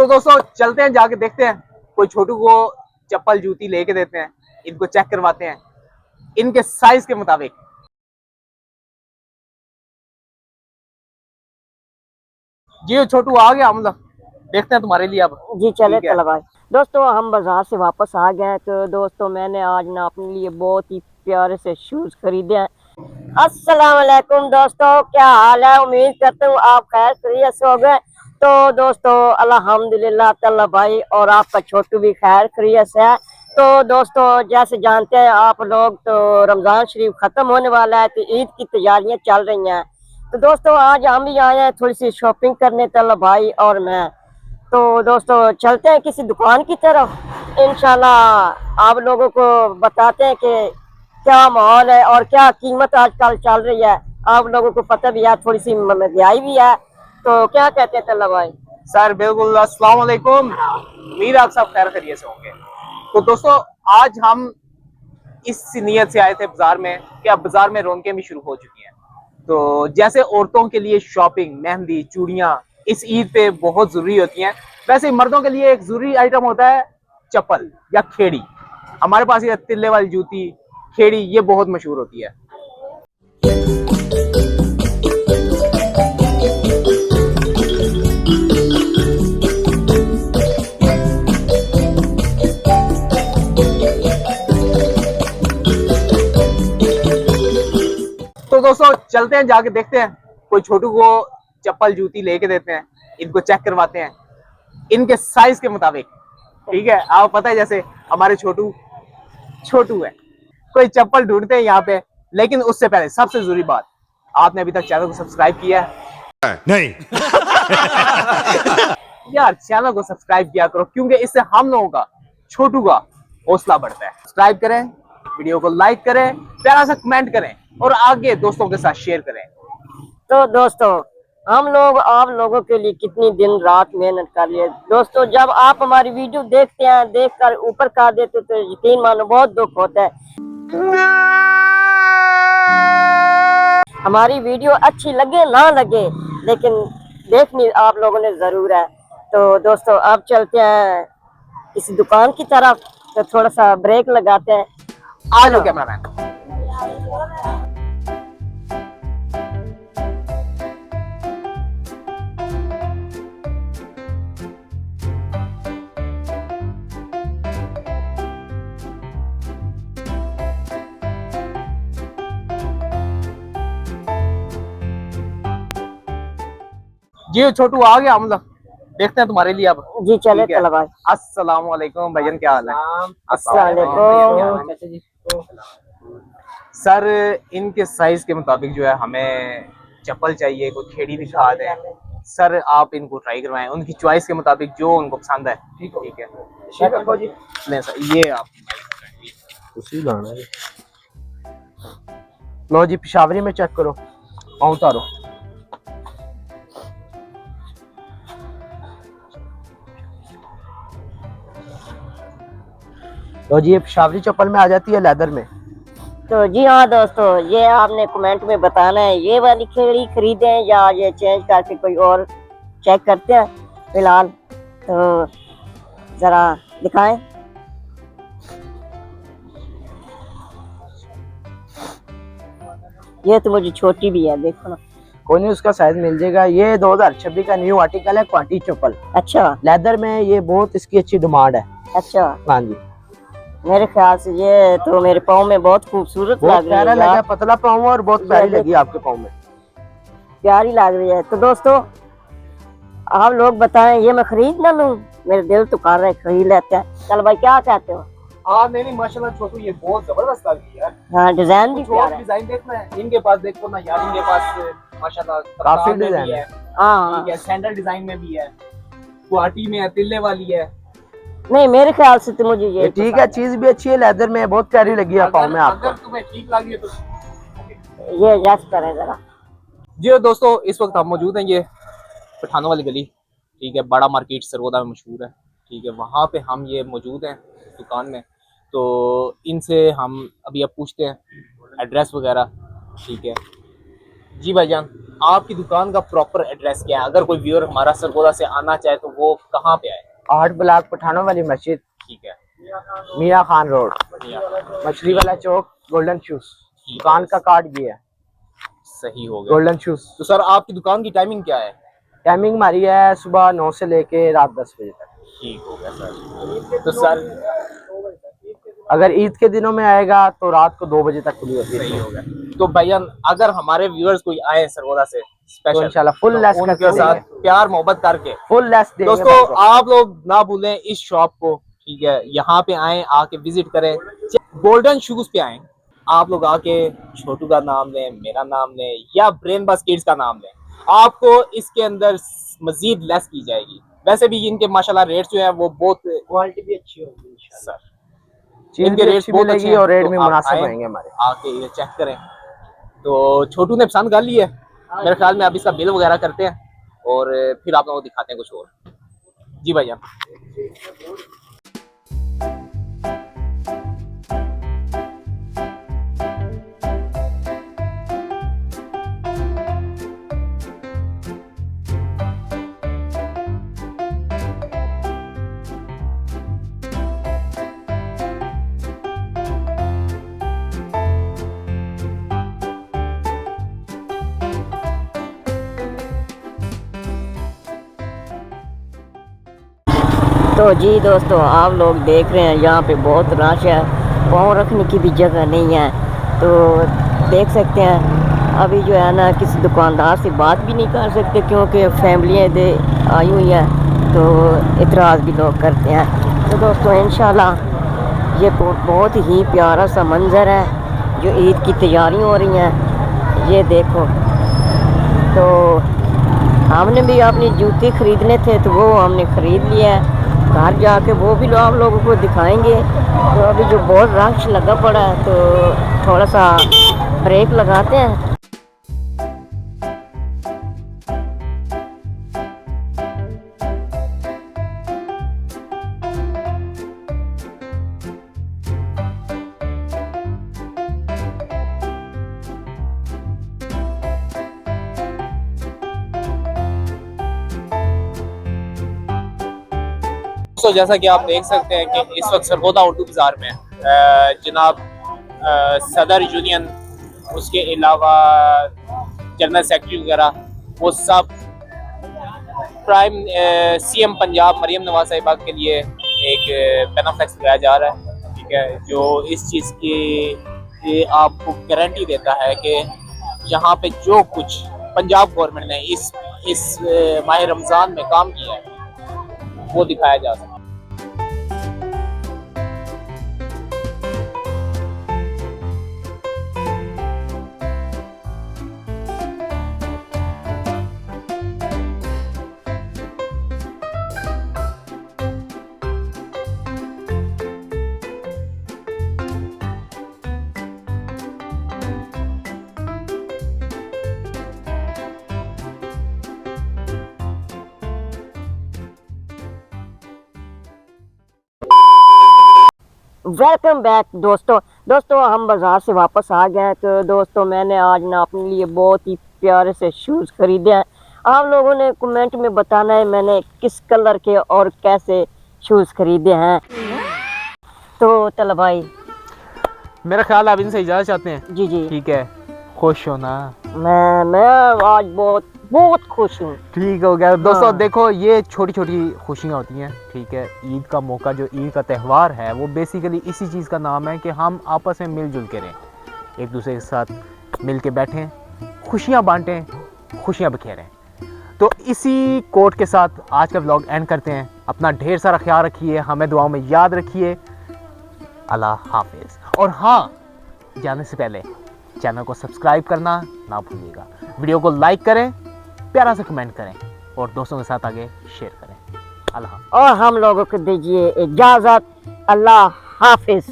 तो दोस्तों चलते हैं, जाके देखते हैं, कोई छोटू को चप्पल जूती लेके देते हैं, इनको चेक करवाते हैं इनके साइज के मुताबिक। जी छोटू आ गया, मतलब देखते हैं तुम्हारे लिए अब। जी चले चलो भाई। दोस्तों हम बाजार से वापस आ गए हैं। तो दोस्तों मैंने आज ना अपने लिए बहुत ही प्यारे से शूज खरीदे हैं। अस्सलाम वालेकुम दोस्तों, क्या हाल है? उम्मीद करता हूँ आप खैर खैरियत से हो गए। तो दोस्तों अल्हम्दुलिल्लाह ताला भाई और आपका छोटू भी खैर खैरियत से है। तो दोस्तों जैसे जानते हैं आप लोग, तो रमजान शरीफ खत्म होने वाला है, तो ईद की तैयारियां चल रही हैं। तो दोस्तों आज हम भी आए हैं थोड़ी सी शॉपिंग करने, ताला भाई और मैं। तो दोस्तों चलते हैं किसी दुकान की तरफ, इंशाल्लाह आप लोगों को बताते हैं कि क्या माहौल है और क्या कीमत आजकल चल रही है। आप लोगों को पता भी है, थोड़ी सी महंगाई भी है। तो क्या कहते हैं तल्ला भाई? सर बिल्कुल, अस्सलाम वालेकुम, उम्मीद आप सब खैर खैरियत से होंगे। तो दोस्तों आज हम इस नीयत से आए थे बाजार में कि अब बाजार में रौनकें भी शुरू हो चुकी हैं। तो जैसे औरतों के लिए शॉपिंग, मेहंदी, चूड़ियां इस ईद पे बहुत जरूरी होती हैं, वैसे ही मर्दों के लिए एक जरूरी आइटम होता है चप्पल या खेड़ी। हमारे पास ये तिल्ले वाली जूती, खेड़ी, ये बहुत मशहूर होती है। तो दोस्तों चलते हैं, जाके देखते हैं, कोई छोटू को चप्पल जूती लेके देते हैं, इनको चेक करवाते हैं इनके साइज के मुताबिक। ठीक है, आपको पता है जैसे हमारे छोटू छोटू है, कोई चप्पल ढूंढते हैं यहाँ पे। लेकिन उससे पहले सबसे जरूरी बात, आपने अभी तक चैनल को सब्सक्राइब किया है? नहीं। यार चैनल को सब्सक्राइब किया करो, क्योंकि इससे हम लोगों का, छोटू का हौसला बढ़ता है। सब्सक्राइब करें, वीडियो को लाइक करें, प्यारा सा कमेंट करें और आगे दोस्तों के साथ शेयर करें। तो दोस्तों हम लोग आप लोगों के लिए कितनी दिन रात मेहनत कर लिए। दोस्तों जब आप हमारी वीडियो देखते हैं, देख कर ऊपर कर देते, तो यकीन मानो बहुत दुख होता है। हमारी वीडियो अच्छी लगे ना लगे, लेकिन देखनी आप लोगों ने जरूर है। तो दोस्तों अब चलते हैं किसी दुकान की तरफ, तो थोड़ा सा ब्रेक लगाते हैं। आ जाओ कैमरामैन। जी छोटू आ गया, मतलब देखते हैं तुम्हारे लिए अब। जी चले चलो भाई। अस्सलाम वालेकुम भाईजान, क्या हाल है? अस्सलाम वालेकुम। सर इनके साइज के मुताबिक जो है हमें चप्पल चाहिए, कोई खेड़ी दिखा दें सर, आप इनको ट्राई करवाएं उनकी चॉइस के मुताबिक जो उनको पसंद है। ठीक है नहीं सर, ये आप उसी लाना है। लो जी पिशावरी में चेक करो, पाँव उतारो। लो जी ये पिशावरी चप्पल में आ जाती है, लेदर में। तो जी हाँ दोस्तों, ये आपने कमेंट में बताना है ये वाली खेड़ी खरीदें या ये चेंज करके कोई और चेक करते हैं। फिलहाल तो जरा दिखाएं। ये तो मुझे छोटी भी है, देखो ना। कोई नहीं, उसका साइज मिल जाएगा। ये 2026 का न्यू आर्टिकल है, क्वांटी चप्पल। अच्छा लेदर में ये बहुत इसकी अच्छी डिमांड है। अच्छा, हाँ जी, मेरे ख्याल से ये तो मेरे पाँव में बहुत खूबसूरत बहुत लग रही प्यारा है लगा, यार। पतला पाँव और बहुत प्यारी लगी आपके पाँव में, प्यारी लग रही है। तो दोस्तों आप लोग बताएं ये मैं खरीद ना लूं? मेरे दिल तो कर रहा है खरीद लेते हैं। चल भाई क्या कहते हो? हाँ नहीं माशाल्लाह छोटू, ये बहुत जबरदस्त लग रही है यार। हाँ डिजाइन भी कुछ और प्यारा है। डिजाइन देखना है इनके पास, देखो ना यार, इनके पास माशाल्लाह काफी में भी डिजाइन है। है। हाँ ठीक है, सैंडल डिजाइन में भी है, गुवाहाटी में है, तिल्ले वाली है। नहीं मेरे ख्याल से तो मुझे ये ठीक है, चीज भी अच्छी है, लेदर में बहुत प्यारी लगी है पाँव में आपको। अगर तुम्हें ठीक लगी है तो ये यस करें जरा। जी दोस्तों इस वक्त हम मौजूद हैं ये पठानों वाली गली, ठीक है, बड़ा मार्केट सरगोदा में मशहूर है। ठीक है, वहाँ पे हम ये मौजूद हैं दुकान में। तो इनसे हम अभी अब पूछते हैं एड्रेस वगैरह। ठीक है, जी भाईजान, आपकी दुकान का प्रॉपर एड्रेस क्या है? अगर कोई व्यूअर हमारा सरगोदा से आना चाहे तो वो कहाँ पे आए? 8 ब्लॉक पठानों वाली मस्जिद, ठीक है। मियाँ खान रोड, या, मछली वाला चौक, गोल्डन शूज। दुकान का कार्ड भी है, सही हो गया। Golden shoes. तो सर आपकी दुकान की टाइमिंग क्या है? टाइमिंग हमारी है सुबह 9 से लेके रात 10 बजे तक। ठीक हो गया सर। तो सर अगर ईद के दिनों में आएगा तो रात को 2 बजे तक खुली होती है। सही हो गया। तो भाईजान अगर हमारे व्यूअर्स कोई आए सरगोदा से तो स्पेशल, इंशाल्लाह फुल तो लेस उनके करके साथ देंगे। प्यार मोहब्बत करके फुल लेस देंगे दोस्तों भाई को। आप लोग ना भूलें इस शॉप को, ठीक है, यहाँ पे आए, आके विजिट करें, गोल्डन शूज पे आए, आप लोग आके छोटू का नाम लें, मेरा नाम लें या ब्रेन बस किड्स का नाम लें, आपको इसके अंदर मजीद लेस की जाएगी। वैसे भी इनके माशाल्लाह रेट्स जो है वो बहुत, क्वालिटी भी अच्छी होगी सर, चीज इनके भी रेट्स अच्छी बहुत अच्छे मिलेगी हैं। और रेट तो भी आप मुनासिब आएं, रहेंगे हमारे। आके ये चेक करें। तो छोटू ने पसंद कर ली है मेरे ख्याल में, अब इसका बिल वगैरह करते हैं और फिर आप लोगों को दिखाते हैं कुछ और। जी भैया। तो जी दोस्तों, आप लोग देख रहे हैं यहाँ पे बहुत रश है, पाँव रखने की भी जगह नहीं है। तो देख सकते हैं अभी जो है ना, किसी दुकानदार से बात भी नहीं कर सकते क्योंकि फैमिलियाँ दे आई हुई हैं, तो इतराज़ भी लोग करते हैं। तो दोस्तों इंशाल्लाह ये बहुत ही प्यारा सा मंज़र है, जो ईद की तैयारी हो रही हैं, ये देखो। तो हमने भी अपनी जूते ख़रीदने थे तो वो हमने ख़रीद लिया है, घर जाके वो भी आप लोगों को दिखाएंगे। तो अभी जो बहुत रश लगा पड़ा है तो थोड़ा सा ब्रेक लगाते हैं। तो जैसा कि आप देख सकते हैं कि इस वक्त सरगोदा उर्दू बाजार में जनाब सदर यूनियन, उसके अलावा जनरल सेक्रेटरी वगैरह, वो सब प्राइम सीएम पंजाब मरियम नवाज साहिबा के लिए एक बेनाफ्लेक्स लगाया जा रहा है, ठीक है, जो इस चीज़ की ये आपको गारंटी देता है कि यहाँ पे जो कुछ पंजाब गवर्नमेंट ने इस माह रमज़ान में काम किया है वो दिखाया जा सकता है। वेलकम बैक दोस्तों हम बाज़ार से वापस आ गए हैं। तो दोस्तों मैंने आज ना अपने लिए बहुत ही प्यारे से शूज़ ख़रीदे हैं। आप लोगों ने कमेंट में बताना है मैंने किस कलर के और कैसे शूज़ ख़रीदे हैं। तो चलो भाई, मेरा ख्याल आप इनसे इजाज़त चाहते हैं? जी जी, ठीक है, खुश हो ना? मैं आज बहुत खुश हूँ। ठीक हो गया दोस्तों। हाँ। देखो ये छोटी छोटी खुशियाँ होती हैं, ठीक है। ईद का मौका, जो ईद का त्यौहार है, वो बेसिकली इसी चीज़ का नाम है कि हम आपस में मिलजुल के रहें, एक दूसरे के साथ मिल के बैठें, खुशियाँ बांटें, खुशियाँ बिखेरें। तो इसी कोट के साथ आज का व्लॉग एंड करते हैं। अपना ढेर सारा ख्याल रखिए, हमें दुआओं में याद रखिए। अल्लाह हाफिज़। और हाँ, जाने से पहले चैनल को सब्सक्राइब करना ना भूलिएगा, वीडियो को लाइक करें, प्यारा सा कमेंट करें और दोस्तों के साथ आगे शेयर करें। अल्लाह। और हम लोगों को दीजिए इजाज़त। अल्लाह हाफिज़।